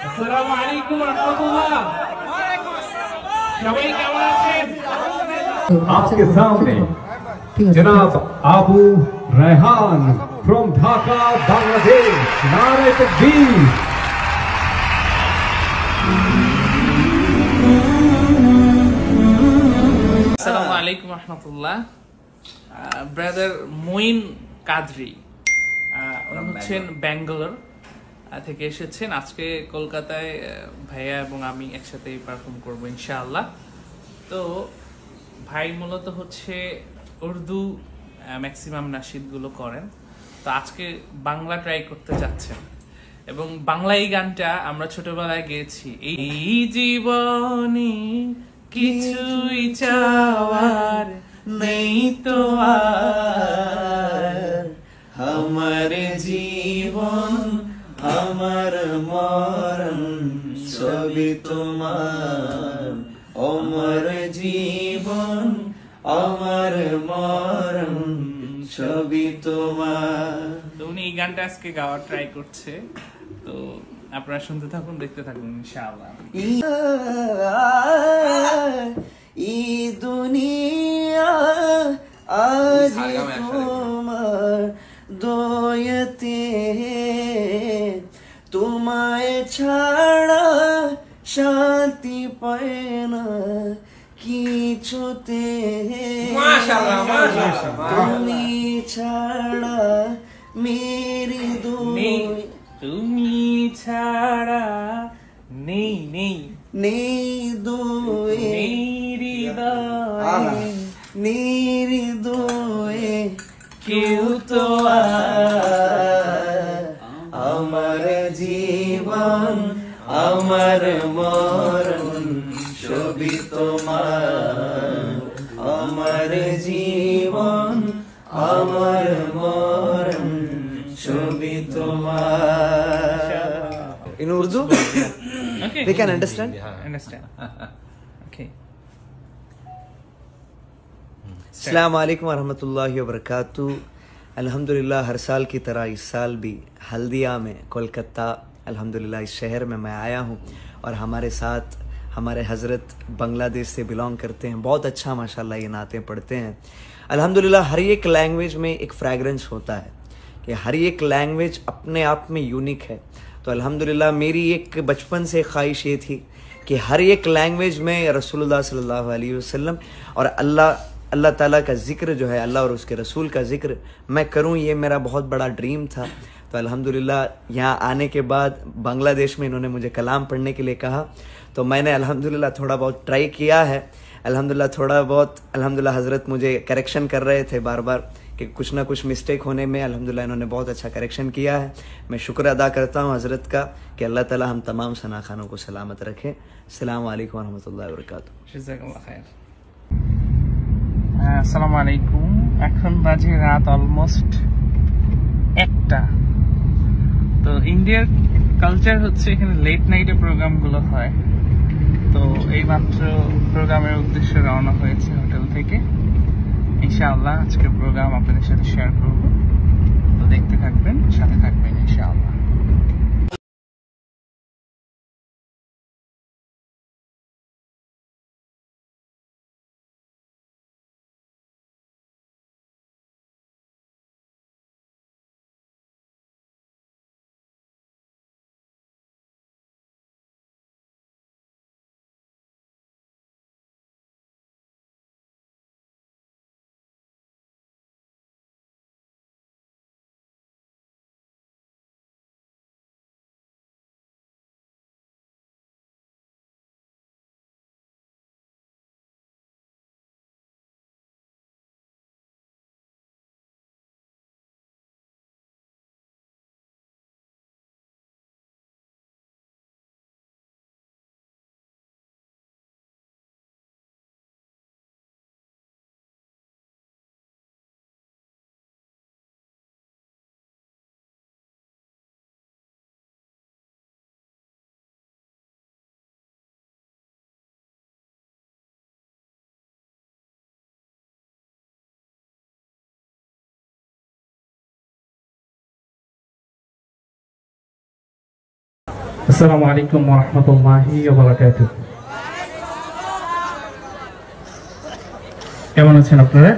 আসসালামু আলাইকুম রাহমাতুল্লাহ। সবাই কেমন আছেন? आपके सामने जनाब आबू रेहान फ्रॉम ढाका बांग्लादेश। नारे तकबीर। আসসালামু আলাইকুম রাহমাতুল্লাহ। ব্রাদার মঈন কাদরি উনি হচ্ছেন ব্যাঙ্গালোর থেকে এসেছেন। আজকে কলকাতায় ভাইয়া এবং আমি একসাথে পারফর্ম করবো ইনশাআল্লাহ। তো ভাই মূলত হচ্ছে উর্দু ম্যাক্সিমাম নাশিদগুলো করেন, তো আজকে বাংলা ট্রাই করতে যাচ্ছেন। এবং বাংলা এই গানটা আমরা ছোটবেলায় গেয়েছি। এই জীবনে কিছুই চাওয়ার নেই তো আর, আমার জীবন আমার মরণ সবই তোমার, আমার জীবন আমার মরণ সবই তোমার। তো উনি এই গানটা আজকে গাওয়ার ট্রাই করছে, তো আপনারা শুনতে থাকুন, দেখতে থাকুন ইনশাআল্লাহ। ই দুনিয়া আজ তোমার দয়াতে, তোমায় ছাড়া শান্তি পায় না কিছুতে, তুমি ছাড়া মেরি দুনিয়া, তুমি ছাড়া নেই নেই নেই দুয়ে হৃদয়ে, নির্দয়ে কেউ তো আমার জীবন আমার মরণ সবই তোমার, আমার জীবন আমার মরণ সবই তোমার। In Urdu? Okay. They can understand? Understand. Okay. अस्सलाम वालेकुम वरहमतुल्लाहि वबरकातुहू। अल्हम्दुलिल्लाह हर साल की तरह इस साल भी हल्दिया में कोलकाता अल्हम्दुलिल्लाह इस शहर में मैं आया हूँ और हमारे साथ हमारे हज़रत बांग्लादेश से बिलोंग करते हैं। बहुत अच्छा माशाल्लाह ये नातें पढ़ते हैं। अल्हम्दुलिल्लाह हर एक लैंग्वेज में एक फ्रैग्रेंस होता है कि हर एक लैंग्वेज अपने आप में यूनिक है। तो अल्हम्दुलिल्लाह मेरी एक बचपन से ख्वाहिश ये थी कि हर एक लैंग्वेज में रसूलुल्लाह सल्लल्लाहु अलैहि वसल्लम और अल्लाह ताला का ज़िक्र जो है, अल्लाह और उसके रसूल का ज़िक्र मैं करूं, ये मेरा बहुत बड़ा ड्रीम था। तो अल्हम्दुलिल्लाह यहाँ आने के बाद बांग्लादेश में इन्होंने मुझे कलाम पढ़ने के लिए कहा, तो मैंने अल्हम्दुलिल्लाह थोड़ा बहुत ट्राई किया है। अल्हम्दुलिल्लाह थोड़ा बहुत अल्हम्दुलिल्लाह हज़रत मुझे करेक्शन कर रहे थे बार बार कि कुछ ना कुछ मिस्टेक होने में, अल्हम्दुलिल्लाह इन्होंने बहुत अच्छा करेक्शन किया है। मैं शुक्र अदा करता हूँ हज़रत का कि अल्लाह ताला हम तमाम सनाखानों को सलामत रखे। अस्सलाम वालेकुम वरहमतुल्लाहि वबरकातुहू। জাযাকাল্লাহ খায়ের। আসসালামু আলাইকুম। এখন বাজে রাত অলমোস্ট 1টা। তো ইন্ডিয়ার কালচার হচ্ছে এখানে লেট নাইটে প্রোগ্রামগুলো হয়। তো এই মাত্র প্রোগ্রামের উদ্দেশ্যে রওনা হয়েছে হোটেল থেকে। ইনশাআল্লাহ আজকের প্রোগ্রাম আপনাদের সাথে শেয়ার করব, তো দেখতে থাকবেন, সাথে থাকবেন ইনশাআল্লাহ। আসসালামু আলাইকুম ওয়া রাহমাতুল্লাহি ওয়া বারাকাতুহু। কেমন আছেন আপনারা?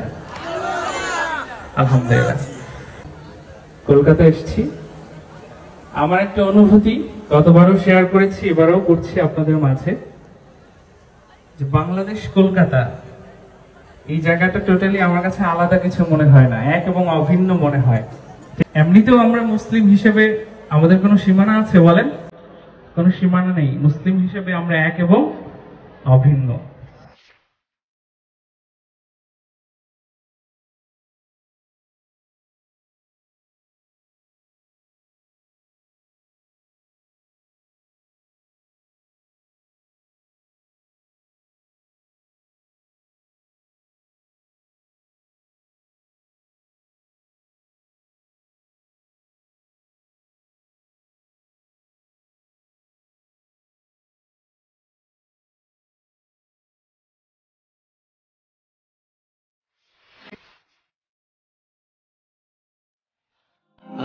আলহামদুলিল্লাহ। কলকাতা এসেছি, আমার একটা অনুভূতি গতবারও শেয়ার করেছি, এবারও করছি আপনাদের মাঝে, যে বাংলাদেশ কলকাতা এই জায়গাটা টোটালি আমার কাছে আলাদা কিছু মনে হয় না, এক এবং অভিন্ন মনে হয়। এমনিতেও আমরা মুসলিম হিসেবে আমাদের কোনো সীমানা আছে বলেন? কোনো সীমানা নেই। মুসলিম হিসেবে আমরা এক এবং অভিন্ন।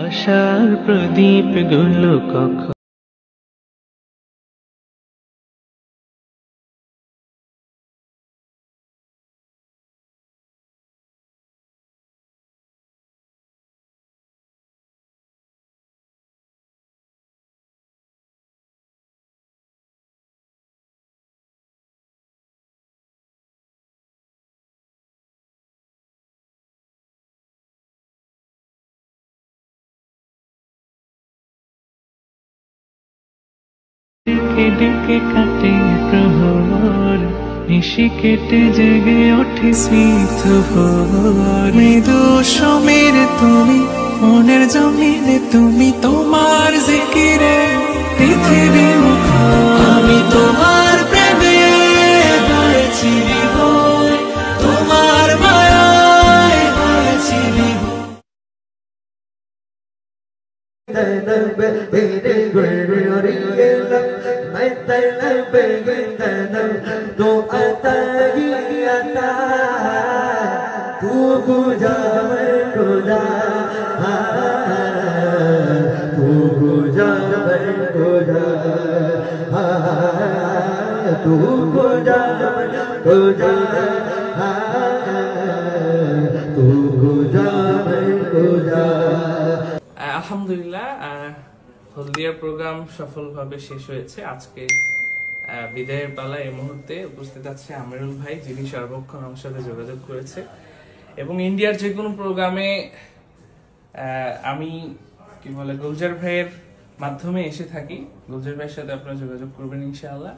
আশার প্রদীপ গুলো কখন ডেকে ডেকে কাটে প্রহর, নিশি কেটে জেগে ওঠে স্নিগ্ধ ভোর। মৃদু সমীর তুমি, মনের জমিনে তুমি, তোমার জিকিরে পৃথিবী মুখর। আমি তোমার প্রেমে হয়েছি বিভোর, তোমার মায়ায় হয়েছি বিভোর। আলহামদুলিল্লাহ, হলদিয়ার প্রোগ্রাম সফলভাবে শেষ হয়েছে। আজকে বিদায়ের পালা। এই মুহূর্তে উপস্থিত আছে আমিরুল ভাই, যিনি সর্বক্ষণ আমার সাথে যোগাযোগ করেছে, এবং ইন্ডিয়ার যে কোনো প্রোগ্রামে আমি গুলজার ভাইয়ের মাধ্যমে এসে থাকি। গুলজার ভাইয়ের সাথে আপনারা যোগাযোগ করবেন ইনশাআল্লাহ।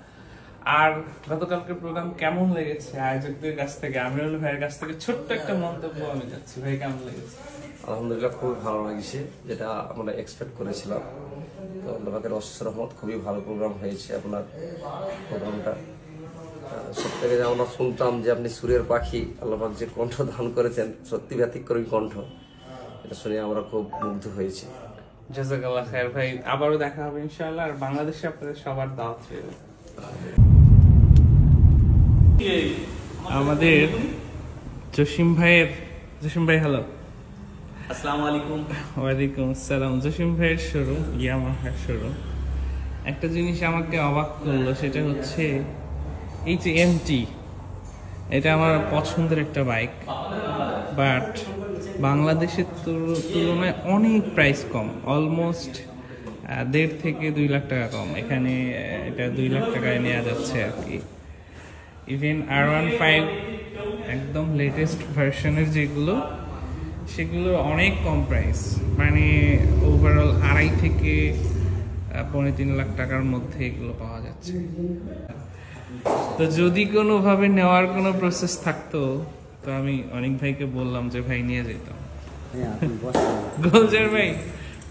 আর গতকালকের প্রোগ্রাম কেমন লেগেছে আয়োজকদের কাছ থেকে, আমিরুল ভাইয়ের কাছ থেকে ছোট্ট একটা মন্তব্য আমি যাচ্ছি। ভাই, কেমন লেগেছে? আলহামদুলিল্লাহ, খুবই ভালো লাগছে, যেটা আমরা এক্সপেক্ট করেছিলাম। তো আল্লাহের অশেষ রহমত, খুবই ভালো প্রোগ্রাম হয়েছে আপনার প্রোগ্রামটা। সব থেকে যে আমরা শুনতাম যে আপনি সুরের পাখি, আল্লাপাক যে কণ্ঠ দান করেছেন, সত্যি ব্যতিক্রমী কণ্ঠ, এটা শুনে আমরা খুব মুগ্ধ হয়েছি। জাযাকাল্লাহ খায়ের ভাই, আবারও দেখা হবে ইনশাআল্লাহ। আর বাংলাদেশে আপনাদের সবার দাওয়াত রইল। আমাদের জসিম ভাই, হ্যালো। আসসালামু আলাইকুম। ওয়ালাইকুম আসসালাম। জসিম ভাইয়ের শোরুম, ইয়ামাহার শোরুম। একটা জিনিস আমাকে অবাক করলো, সেটা হচ্ছে এই যে এমটি, এটা আমার পছন্দের একটা বাইক, বাট বাংলাদেশের তুলনায় অনেক প্রাইস কম, অলমোস্ট 1.5 থেকে 2 লাখ টাকা কম। এখানে এটা 2 লাখ টাকায় নেওয়া যাচ্ছে আর কি। ইভেন R15 একদম লেটেস্ট ভার্সনের যেগুলো, সেগুলো অনেক কম প্রাইস, মানে ওভারঅল 2.5 থেকে 3.5 লাখ টাকার মধ্যে এগুলো পাওয়া যাচ্ছে। তো যদি কোনোভাবে নেওয়ার কোনো প্রসেস থাকতো, তো আমি অনেক ভাইকে বললাম যে ভাই নিয়ে যেতাম। গোলজার ভাই,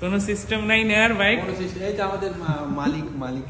কোনো সিস্টেম নাই নেওয়ার বাইক? আমাদের মালিক